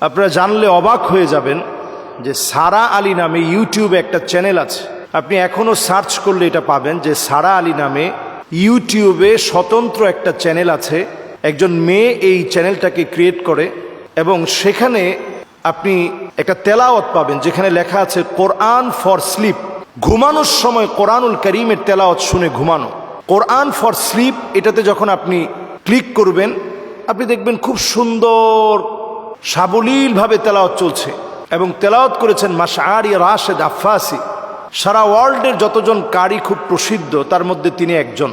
আপনারা জানলে অবাক হয়ে যাবেন যে সারা আলী নামে ইউটিউবে একটা চ্যানেল আছে। আপনি এখনো সার্চ করলে এটা পাবেন যে সারা আলী নামে ইউটিউবে স্বতন্ত্র একটা চ্যানেল আছে। একজন মেয়ে এই চ্যানেলটাকে ক্রিয়েট করে এবং সেখানে আপনি একটা তেলাওয়াত পাবেন যেখানে লেখা আছে কোরআন ফর স্লিপ। ঘুমানোর সময় কোরআনুল কারীমের তেলাওয়াত শুনে ঘুমানো। কোরআন ফর স্লিপ এটাতে যখন আপনি ক্লিক করবেন আপনি দেখবেন খুব সুন্দর সাবলীলভাবে তেলাওয়াত চলছে এবং তেলাওয়াত করেছেন মাশআরি রাশেদ আফফাসি। সারা ওয়ার্ল্ডের যতজন কারি খুব প্রসিদ্ধ তার মধ্যে তিনি একজন।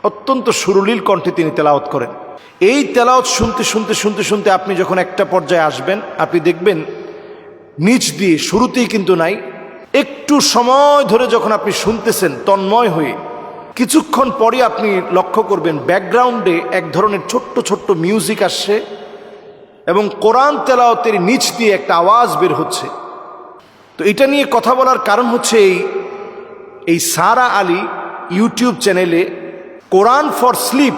অত্যন্ত সুরলীল কণ্ঠে তিনি তেলাওয়াত করেন। এই তেলাওয়াত শুনতে শুনতে শুনতে শুনতে আপনি যখন একটা পর্যায়ে আসবেন আপনি দেখবেন নিচ দিয়ে, শুরুতেই কিন্তু নাই, একটু সময় ধরে যখন আপনি শুনতেছেন তন্ময় হয়ে, কিছুক্ষণ পরে আপনি লক্ষ্য করবেন ব্যাকগ্রাউন্ডে এক ধরনের ছোট্ট ছোট্ট মিউজিক আসছে এবং কোরআন তেলাওয়াতের নিচ দিয়ে একটা আওয়াজ বের হচ্ছে। তো এটা নিয়ে কথা বলার কারণ হচ্ছে এই সারা আলী ইউটিউব চ্যানেলে কোরআন ফর স্লিপ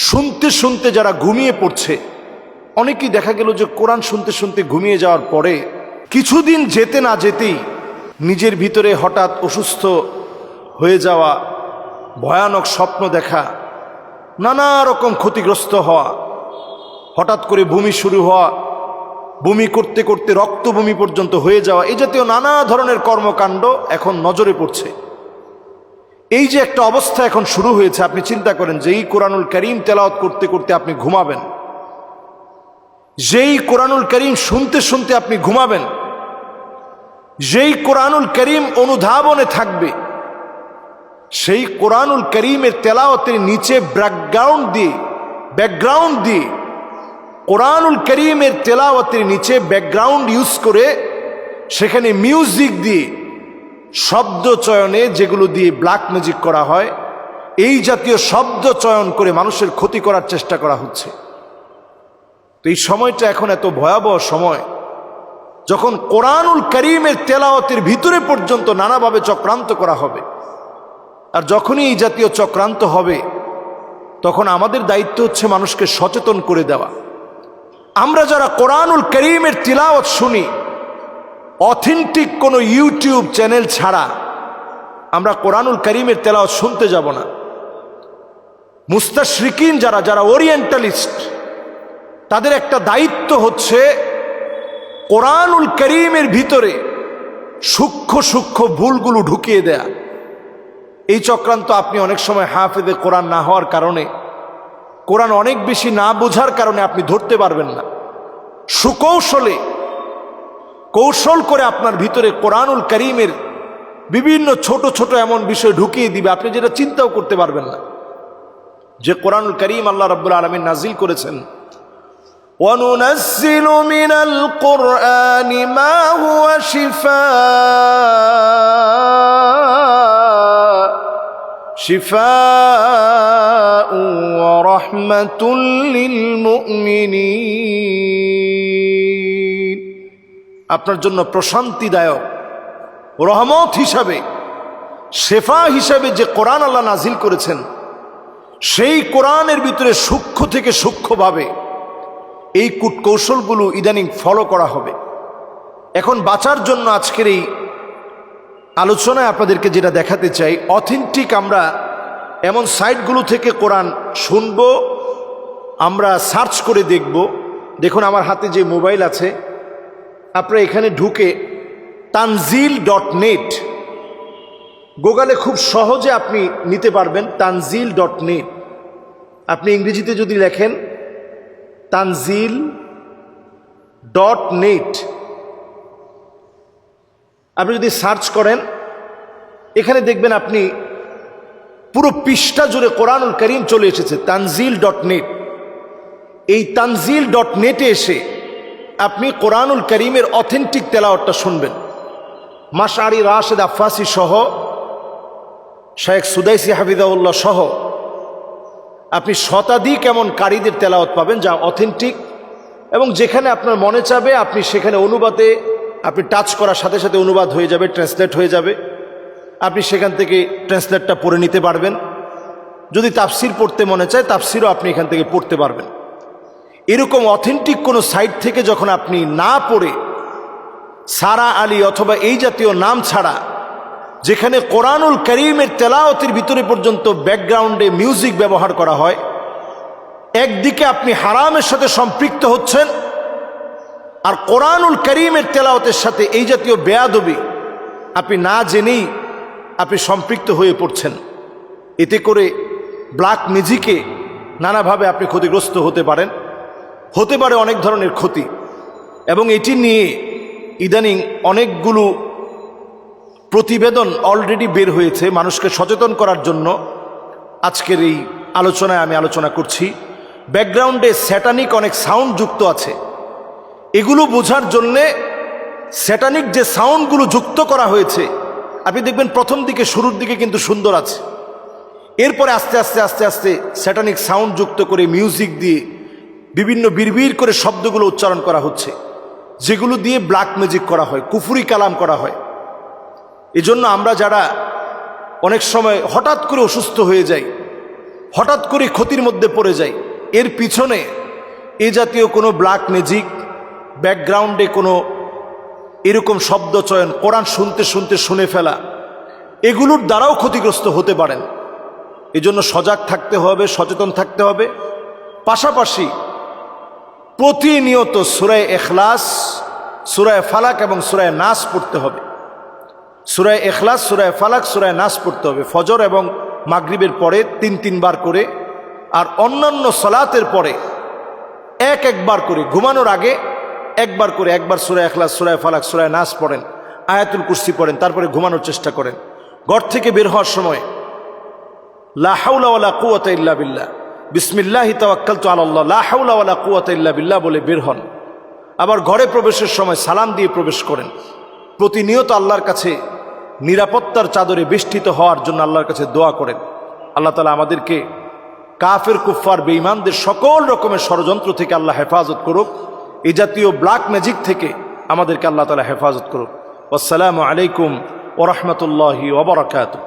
শুনতে শুনতে যারা ঘুমিয়ে পড়ছে, অনেকেই দেখা গেল যে কোরআন শুনতে শুনতে ঘুমিয়ে যাওয়ার পরে কিছুদিন যেতে না যেতেই নিজের ভিতরে হঠাৎ অসুস্থ হয়ে যাওয়া, ভয়ানক স্বপ্ন দেখা, নানা রকম ক্ষতিগ্রস্ত হওয়া, হঠাৎ করে বমি শুরু হওয়া, বমি করতে করতে রক্ত বমি পর্যন্ত হয়ে যাওয়া, এই জাতীয় নানা ধরনের কর্মকাণ্ড এখন নজরে পড়ছে। এই যে একটা অবস্থা এখন শুরু হয়েছে, আপনি চিন্তা করেন যেই কোরআনুল কারীম তেলাওয়াত করতে করতে আপনি ঘুমাবেন, যেই কোরআনুল কারীম শুনতে শুনতে আপনি ঘুমাবেন, যেই কোরআনুল কারীম অনুধাবনে থাকবে, সেই কোরআনুল কারীমের তেলাওয়াতের নিচে ব্যাকগ্রাউন্ড দিয়ে কোরআনুল কারীমের তেলাওয়াতের নিচে ব্যাকগ্রাউন্ড ইউজ করে সেখানে মিউজিক দিয়ে, শব্দ চয়নে যেগুলো দিয়ে ব্ল্যাক ম্যাজিক করা হয়, এই জাতীয় শব্দ চয়ন করে মানুষের ক্ষতি করার চেষ্টা করা হচ্ছে। তো এই সময়টা এখন এত ভয়াবহ সময় যখন কোরআনুল কারীমের তেলাওয়াতের ভিতরে পর্যন্ত নানাভাবে চক্রান্ত করা হবে। আর যখনই এই জাতীয় চক্রান্ত হবে তখন আমাদের দায়িত্ব হচ্ছে মানুষকে সচেতন করে দেওয়া। আমরা যারা কোরআনুল কারীমের তিলাওয়াত শুনি, অথেন্টিক কোনো ইউটিউব চ্যানেল ছাড়া আমরা কোরআনুল কারীমের তেলাওয়াত শুনতে যাব না। মুস্তাশরিকিন যারা ওরিয়েন্টালিস্ট, তাদের একটা দায়িত্ব হচ্ছে কোরআনুল কারীমের ভিতরে সূক্ষ্ম সূক্ষ্ম ভুলগুলো ঢুকিয়ে দেয়া। এই চক্রান্ত আপনি অনেক সময় হাফেজে কোরআন না হওয়ার কারণে, কোরআন অনেক বেশি না বোঝার কারণে আপনি ধরতে পারবেন না। কৌশল করে আপনার ভিতরে কোরআনুল কারীমের বিভিন্ন ছোট ছোট এমন বিষয় ঢুকিয়ে দিবে আপনি যেটা চিন্তাও করতে পারবেন না। যে কোরআনুল কারীম আল্লাহ রাব্বুল আলামিন নাজিল করেছেন, وَنُنَزِّلُ مِنَ الْقُرْآنِ مَا هُوَ شِفَاءٌ وَرَحْمَةٌ لِّلْمُؤْمِنِينَ। আপনার জন্য প্রশান্তিদায়ক, রহমত হিসাবে, শেফা হিসাবে যে কোরআন আল্লাহ নাজিল করেছেন, সেই কোরআনের ভিতরে সূক্ষ্ম থেকে সূক্ষ্মভাবে এই কূটকৌশলগুলো ইদানিং ফলো করা হবে। এখন বাঁচার জন্য আজকের এই আলোচনায় আপনাদেরকে যেটা দেখাতে চাই, অথেন্টিক আমরা এমন সাইটগুলো থেকে কোরআন শুনব, আমরা সার্চ করে দেখব। দেখুন আমার হাতে যে মোবাইল আছে, আপনারা এখানে ঢুকে tanzil.net গুগলে খুব সহজে আপনি নিতে পারবেন। tanzil.net আপনি ইংরেজিতে যদি লেখেন tanzil.net, আপনি যদি সার্চ করেন এখানে দেখবেন আপনি পুরো পৃষ্ঠা জুড়ে কোরআনুল কারীম চলে এসেছে। tanzil.net, এই tanzil.net-এ এসে আপনি কোরআনুল কারীমের অথেন্টিক তেলাওয়াতটা শুনবেন। মাশআরি রাশেদ আফফাসি সহ, শেখ সুদাইসি হাফিজাহুল্লাহ সহ আপনি শতাধিক এমন কারীদের তেলাওয়াত পাবেন যা অথেন্টিক, এবং যেখানে আপনার মনে চাবে আপনি সেখানে অনুবাদে আপনি টাচ করার সাথে সাথে অনুবাদ হয়ে যাবে, ট্রান্সলেট হয়ে যাবে। আপনি সেখান থেকে ট্রান্সলেটটা পড়ে নিতে পারবেন। যদি তাফসির পড়তে মনে চায় তাফসিরও আপনি এখান থেকে পড়তে পারবেন। এরকম অথেন্টিক কোনো সাইট থেকে যখন আপনি না পড়ে সারা আলী অথবা এই জাতীয় নাম ছাড়া, যেখানে কোরআনুল কারীমের তেলাওয়াতের ভিতরে পর্যন্ত ব্যাকগ্রাউন্ডে মিউজিক ব্যবহার করা হয়, একদিকে আপনি হারামের সাথে সম্পৃক্ত হচ্ছেন, আর কোরআনুল কারীমের তেলাওয়াতের সাথে এই জাতীয় বেয়াদবি আপনি না জেনেই আপনি সম্পৃক্ত হয়ে পড়ছেন। এতে করে ব্ল্যাক মিউজিকে নানাভাবে আপনি ক্ষতিগ্রস্ত হতে পারেন, হতে পারে অনেক ধরনের ক্ষতি। এবং এটি নিয়ে ইদানিং অনেকগুলো প্রতিবেদন অলরেডি বের হয়েছে মানুষকে সচেতন করার জন্য। আজকের এই আলোচনায় আমি আলোচনা করছি। ব্যাকগ্রাউন্ডে স্যাটানিক অনেক সাউন্ড যুক্ত আছে, এগুলো বোঝার জন্যে স্যাটানিক যে সাউন্ডগুলো যুক্ত করা হয়েছে, আপনি দেখবেন প্রথম দিকে শুরুর দিকে কিন্তু সুন্দর আছে, এরপরে আস্তে আস্তে আস্তে আস্তে স্যাটানিক সাউন্ড যুক্ত করে মিউজিক দিয়ে বিভিন্ন বিড়বিড় করে শব্দগুলো উচ্চারণ করা হচ্ছে, যেগুলো দিয়ে ব্ল্যাক ম্যাজিক করা হয়, কুফরি কালাম করা হয়। এজন্য আমরা যারা অনেক সময় হঠাৎ করে অসুস্থ হয়ে যাই, হঠাৎ করে ক্ষতির মধ্যে পড়ে যাই, এর পিছনে এ জাতীয় কোনো ব্ল্যাক ম্যাজিক, ব্যাকগ্রাউন্ডে কোনো এরকম শব্দ চয়ন, কোরআন শুনতে শুনতে শুনে ফেলা, এগুলোর দ্বারাও ক্ষতিগ্রস্ত হতে পারেন। এজন্য সজাগ থাকতে হবে, সচেতন থাকতে হবে। পাশাপাশি প্রতিনিয়ত সূরা ইখলাস, সূরা ফালাক এবং সূরা নাস পড়তে হবে। সূরা ইখলাস, সূরা ফালাক, সূরা নাস পড়তে হবে ফজর এবং মাগরিবের পরে ৩ বার করে, আর অন্যান্য সালাতের পরে একবার করে, ঘুমানোর আগে একবার করে, একবার সূরা ইখলাস, সূরা ফালাক, সূরা নাস পড়েন, আয়াতুল কুরসি পড়েন, তারপরে ঘুমানোর চেষ্টা করেন। ঘর থেকে বের হওয়ার সময় লা হাওলা ওয়ালা কুওয়াতা ইল্লা বিল্লাহ, বিসমিল্লাহি তাওয়াক্কালতু আলাল্লাহ, লা হাওলা ওয়ালা কুওয়াতা ইল্লা বিল্লাহ বলে বের হন। আবার ঘরে প্রবেশের সময় সালাম দিয়ে প্রবেশ করেন। প্রতিনিয়ত আল্লাহর কাছে নিরাপত্তার চাদরে বেষ্টিত হওয়ার জন্য আল্লাহর কাছে দোয়া করেন। আল্লাহ তাআলা আমাদেরকে কাফের, কুফফার, বেঈমানদের সকল রকমের ষড়যন্ত্র থেকে আল্লাহ হেফাজত করুক। এই জাতীয় ব্ল্যাক ম্যাজিক থেকে আমাদেরকে আল্লাহ তাআলা হেফাজত করুক। আসসালামু আলাইকুম ওয়া রাহমাতুল্লাহি ওয়া বারাকাতুহু।